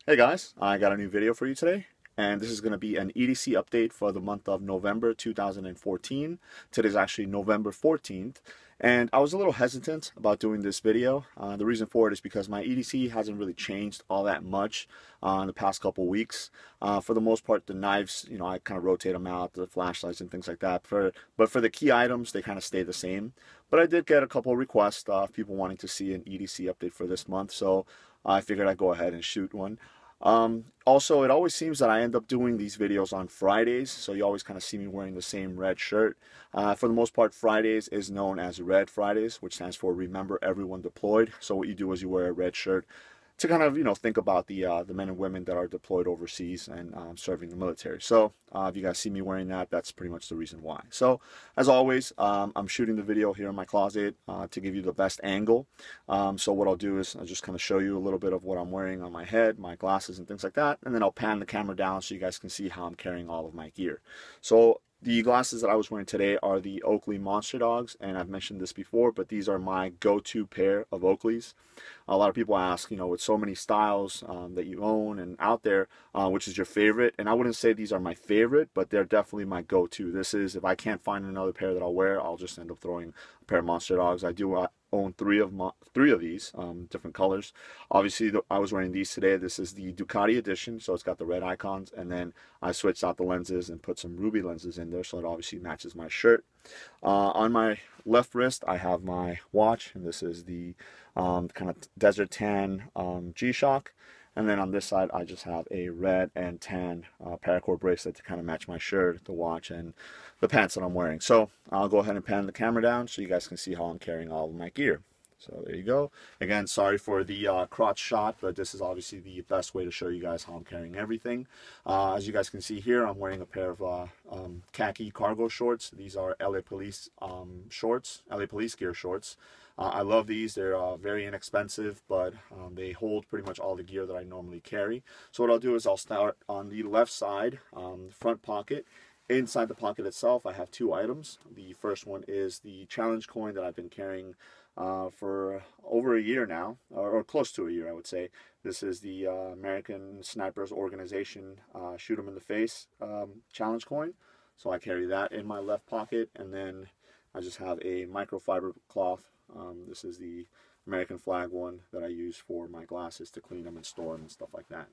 Hey guys, I got a new video for you today, and this is going to be an EDC update for the month of November 2014. Today's actually November 14th, and I was a little hesitant about doing this video. The reason for it is because my EDC hasn't really changed all that much in the past couple weeks. For the most part, the knives, I kind of rotate them out, the flashlights and things like that. But for the key items, they kind of stay the same. But I did get a couple of requests of people wanting to see an EDC update for this month, so I figured I'd go ahead and shoot one. Also, it always seems that I end up doing these videos on Fridays, so you always kind of see me wearing the same red shirt. For the most part, Fridays is known as Red Fridays, which stands for Remember Everyone Deployed. So what you do is you wear a red shirt to kind of, think about the men and women that are deployed overseas and serving the military. So if you guys see me wearing that, that's pretty much the reason why. So as always, I'm shooting the video here in my closet to give you the best angle. So what I'll do is I'll just kind of show you a little bit of what I'm wearing on my head, my glasses and things like that, and then I'll pan the camera down so you guys can see how I'm carrying all of my gear. So the glasses that I was wearing today are the Oakley Monster Dogs, and I've mentioned this before, but these are my go-to pair of Oakleys. A lot of people ask, with so many styles that you own and out there, which is your favorite? And I wouldn't say these are my favorite, but they're definitely my go-to. This is, if I can't find another pair that I'll wear, I'll just end up throwing a pair of Monster Dogs. I do own three of these, different colors. Obviously, I was wearing these today. This is the Ducati edition, so it's got the red icons, and then I switched out the lenses and put some ruby lenses in there, so it obviously matches my shirt. On my left wrist, I have my watch, and this is the kind of desert tan G-Shock. And then on this side, I just have a red and tan paracord bracelet to kind of match my shirt, the watch, and the pants that I'm wearing. So I'll go ahead and pan the camera down so you guys can see how I'm carrying all of my gear. So there you go. Again, sorry for the crotch shot, but this is obviously the best way to show you guys how I'm carrying everything. As you guys can see here, I'm wearing a pair of khaki cargo shorts. These are LA Police shorts, LA Police gear shorts. I love these. They're very inexpensive, but they hold pretty much all the gear that I normally carry. So what I'll do is I'll start on the left side, front pocket. Inside the pocket itself, I have two items. The first one is the challenge coin that I've been carrying for over a year now, or close to a year, I would say. This is the American Snipers Organization Shoot 'em in the Face challenge coin. So I carry that in my left pocket, and then I just have a microfiber cloth. This is the American flag one that I use for my glasses to clean them and store them and stuff like that.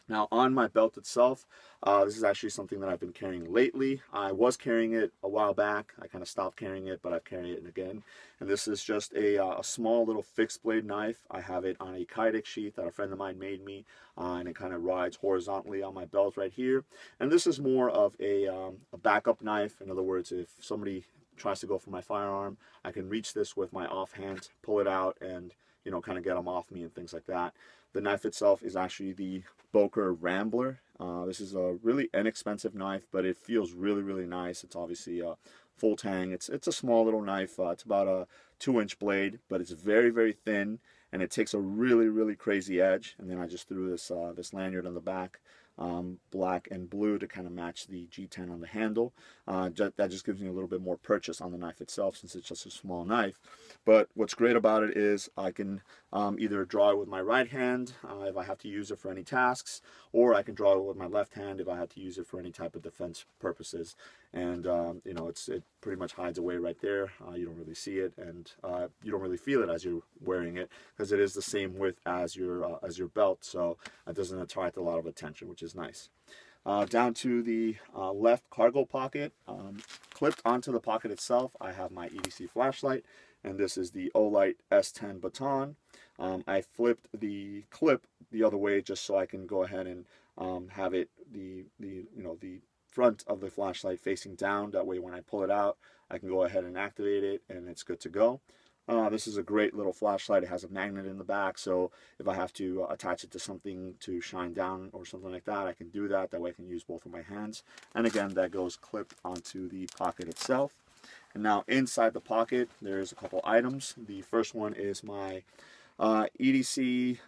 Now on my belt itself, this is actually something that I've been carrying lately. I was carrying it a while back. I kind of stopped carrying it, but I've carried it again. And this is just a small little fixed blade knife. I have it on a Kydex sheath that a friend of mine made me, and it kind of rides horizontally on my belt right here. And this is more of a backup knife. In other words, if somebody tries to go for my firearm, I can reach this with my offhand, pull it out, and kind of get them off me and things like that. The knife itself is actually the Boker Rambler. This is a really inexpensive knife, but it feels really, really nice. It's obviously a full tang. It's a small little knife. It's about a 2-inch blade, but it's very, very thin, and it takes a really, really crazy edge. And then I just threw this this lanyard on the back, black and blue, to kind of match the G10 on the handle. That just gives me a little bit more purchase on the knife itself, since it's just a small knife. But what's great about it is I can either draw it with my right hand if I have to use it for any tasks, or I can draw it with my left hand if I have to use it for any type of defense purposes. And it pretty much hides away right there. You don't really see it, and you don't really feel it as you're wearing it, because it is the same width as your belt, so it doesn't attract a lot of attention, which is nice. Down to the left cargo pocket, clipped onto the pocket itself, I have my EDC flashlight, and this is the Olight S10 baton. I flipped the clip the other way just so I can go ahead and have it the front of the flashlight facing down. That way when I pull it out, I can go ahead and activate it, and it's good to go. This is a great little flashlight. It has a magnet in the back, so if I have to attach it to something to shine down or something like that, I can do that. That way I can use both of my hands. And again, that goes clipped onto the pocket itself. And now inside the pocket, there's a couple items. The first one is my EDC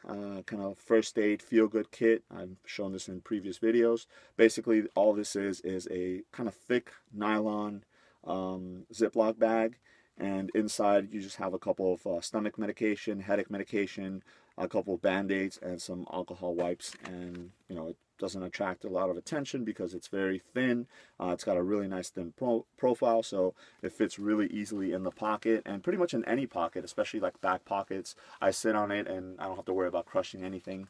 kind of first aid feel-good kit. I've shown this in previous videos. Basically, all this is a kind of thick nylon Ziploc bag, and inside you just have a couple of stomach medication, headache medication, a couple of band-aids, and some alcohol wipes. And you know, it doesn't attract a lot of attention because it's very thin. It's got a really nice thin profile, so it fits really easily in the pocket and pretty much in any pocket, especially like back pockets. I sit on it and I don't have to worry about crushing anything.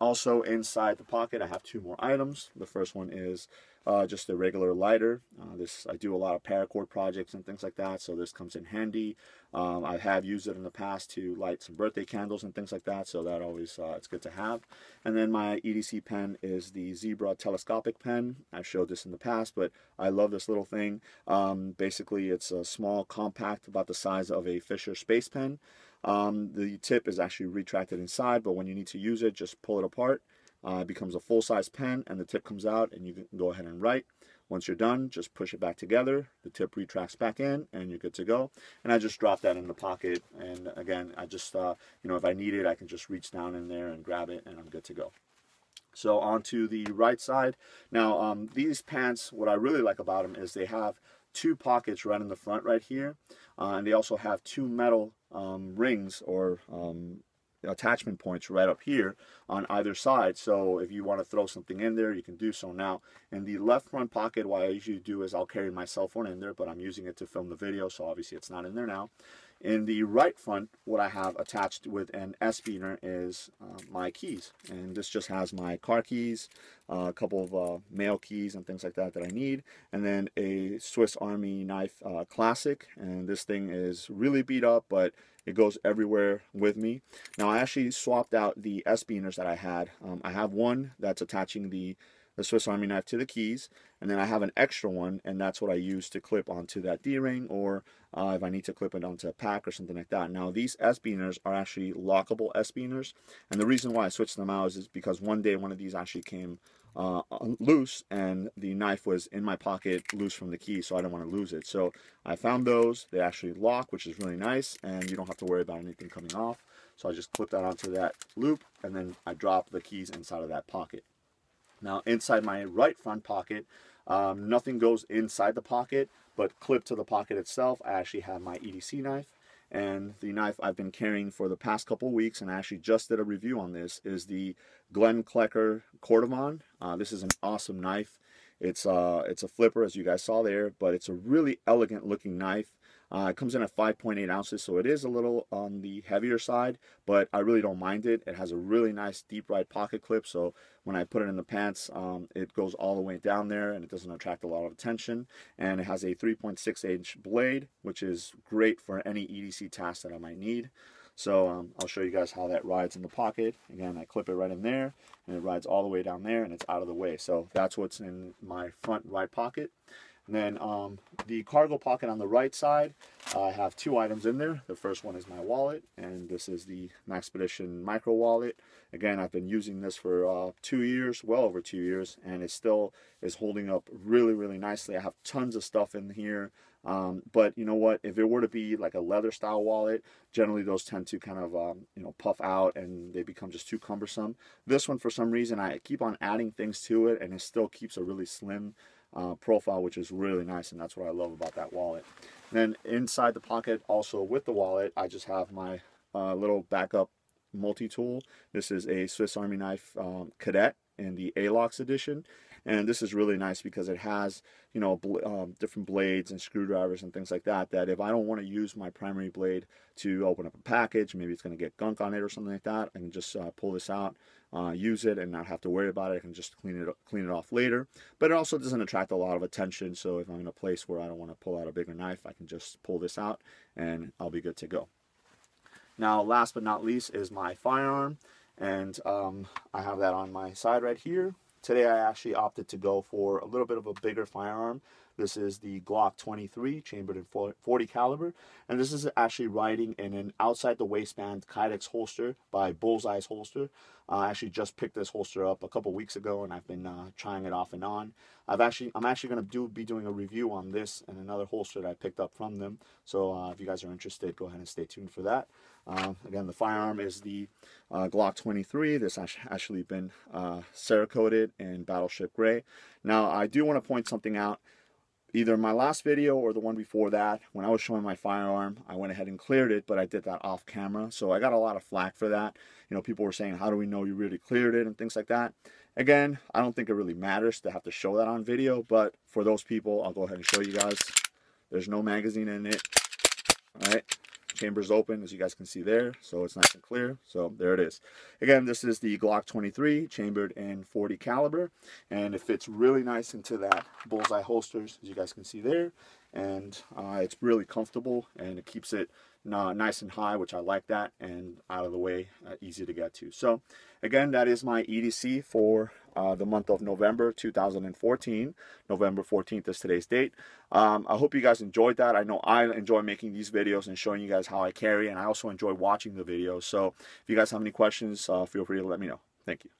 Also inside the pocket, I have two more items. The first one is just a regular lighter. I do a lot of paracord projects and things like that, so this comes in handy. I have used it in the past to light some birthday candles and things like that, so that always it's good to have. And then my EDC pen is the Zebra telescopic pen. I've showed this in the past, but I love this little thing. Basically, it's a small, compact, about the size of a Fisher Space Pen. The tip is actually retracted inside, but when you need to use it, just pull it apart. It becomes a full-size pen, and the tip comes out, and you can go ahead and write. Once you're done, just push it back together. The tip retracts back in, and you're good to go. And I just drop that in the pocket, and again, I just, you know, if I need it, I can just reach down in there and grab it, and I'm good to go. So onto the right side. Now, these pants, what I really like about them is they have two pockets right in the front right here, and they also have two metal rings or attachment points right up here on either side. So if you want to throw something in there, you can do so. Now, in the left front pocket, what I usually do is I'll carry my cell phone in there, but I'm using it to film the video, so obviously it's not in there now. In the right front, what I have attached with an S-beaner is my keys, and this just has my car keys, a couple of mail keys and things like that that I need, and then a Swiss Army knife classic. And this thing is really beat up, but it goes everywhere with me. Now, I actually swapped out the S-beaners that I had. I have one that's attaching the Swiss Army knife to the keys, and then I have an extra one, and that's what I use to clip onto that D-ring, or if I need to clip it onto a pack or something like that. Now, these S-beaners are actually lockable S-beaners, and the reason why I switched them out is because one day one of these actually came loose, and the knife was in my pocket loose from the key, so I didn't want to lose it. So I found those. They actually lock, which is really nice, and you don't have to worry about anything coming off. So I just clip that onto that loop, and then I drop the keys inside of that pocket. Now, inside my right front pocket, nothing goes inside the pocket, but clipped to the pocket itself, I actually have my EDC knife. And the knife I've been carrying for the past couple weeks, and I actually just did a review on this, is the Glenn Klecker Cordovon. This is an awesome knife. It's a flipper, as you guys saw there, but it's a really elegant looking knife. It comes in at 5.8 ounces, so it is a little on the heavier side, but I really don't mind it. It has a really nice deep right pocket clip, so when I put it in the pants, it goes all the way down there, and it doesn't attract a lot of attention. And it has a 3.6-inch blade, which is great for any EDC task that I might need. So I'll show you guys how that rides in the pocket. Again, I clip it right in there, and it rides all the way down there, and it's out of the way. So that's what's in my front right pocket. And then the cargo pocket on the right side, I have two items in there. The first one is my wallet, and this is the Maxpedition micro wallet. Again, I've been using this for 2 years, well over 2 years, and it still is holding up really, really nicely. I have tons of stuff in here, but you know what? If it were to be like a leather style wallet, generally those tend to kind of you know, puff out, and they become just too cumbersome. This one, for some reason, I keep on adding things to it, and it still keeps a really slim profile, which is really nice, and that's what I love about that wallet. And then inside the pocket, also with the wallet, I just have my little backup multi-tool. This is a Swiss Army knife Cadet in the ALOX edition, and this is really nice because it has, you know, different blades and screwdrivers and things like that, that if I don't want to use my primary blade to open up a package, maybe it's going to get gunk on it or something like that, I can just pull this out, use it, and not have to worry about it. I can just clean it off later. But it also doesn't attract a lot of attention, so if I'm in a place where I don't want to pull out a bigger knife, I can just pull this out and I'll be good to go. Now, last but not least is my firearm, and I have that on my side right here. Today I actually opted to go for a little bit of a bigger firearm. This is the Glock 23 chambered in 40 caliber, and this is actually riding in an outside the waistband Kydex holster by Bullseye's Holster. I actually just picked this holster up a couple weeks ago, and I've been trying it off and on. I'm actually going to be doing a review on this and another holster that I picked up from them. So if you guys are interested, go ahead and stay tuned for that. Again, the firearm is the Glock 23. This has actually been Cerakoted in Battleship Gray. Now, I do want to point something out. either my last video or the one before that, when I was showing my firearm, I went ahead and cleared it, but I did that off camera. So I got a lot of flack for that. You know, people were saying, how do we know you really cleared it and things like that. Again, I don't think it really matters to have to show that on video, but for those people, I'll go ahead and show you guys. There's no magazine in it. All right. Chamber's open, as you guys can see there, so it's nice and clear. So there it is. Again, this is the Glock 23 chambered in .40 caliber, and it fits really nice into that bullseye holsters, as you guys can see there. And it's really comfortable, and it keeps it nice and high, which I like that, and out of the way, easy to get to. So again, that is my EDC for the month of November 2014. November 14th is today's date. I hope you guys enjoyed that. I know I enjoy making these videos and showing you guys how I carry, and I also enjoy watching the videos. So if you guys have any questions, feel free to let me know. Thank you.